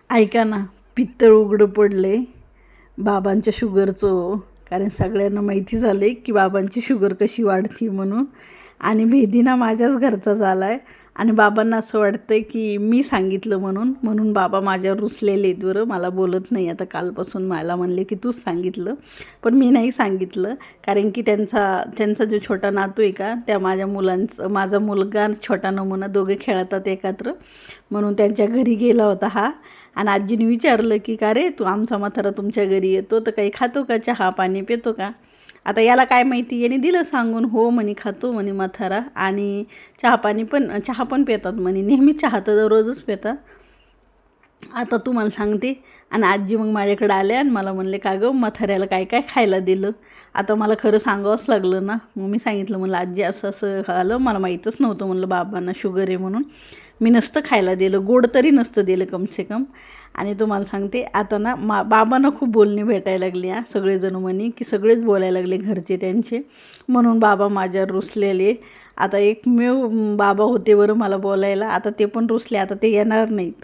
ऐका ना, पित्तळ उघडं पडले बाबांच्या शुगरचं हो. कारण सगळ्यांना माहिती झाले की बाबांची शुगर कशी वाढती म्हणून. आणि भेदीना माझ्याच घरचा झाला आहे. आणि बाबांना असं वाटतं की मी सांगितलं म्हणून म्हणून बाबा माझ्यावर रुसलेले आहेत बरं. मला बोलत नाही आता कालपासून. मला म्हणले की तूच सांगितलं, पण मी नाही सांगितलं. कारण की त्यांचा जो छोटा नातू आहे का, त्या माझा मुलगा छोटा नमुना दोघे खेळतात एकत्र, म्हणून त्यांच्या घरी गेला होता हा. आणि आजीने विचारलं की का रे, तू आमचा म्हातारा तुमच्या घरी येतो तर काही खातो का, चहा पाणी पितो का. आता याला काय माहिती, याने दिलं सांगून, हो म्हणे खातो म्हणे म्हातारा, आणि चहा पण पितात म्हणे, नेहमी चहा तर रोजच पितात. आता तुम्हाला सांगते. आणि आजी मग माझ्याकडे आल्या आणि मला म्हणले का गं म्हाताऱ्याला काय काय खायला दिलं. आता मला खरं सांगावंच लागलं ना. मग मी सांगितलं, म्हणलं आजी असं असं झालं, मला माहीतच नव्हतं म्हणलं बाबांना शुगर आहे म्हणून. मी नसतं खायला दिलं, गोड तरी नसतं दिलं कमसे कम. आणि तुम्हाला सांगते आता ना बाबांना खूप बोलणी भेटायला लागली. सगळेजण म्हणे की सगळेच बोलायला लागले घरचे त्यांचे, म्हणून बाबा माझ्यावर रुसलेले. आता एकमेव बाबा होते बरं मला बोलायला, आता ते पण रुसले, आता ते येणार नाहीत.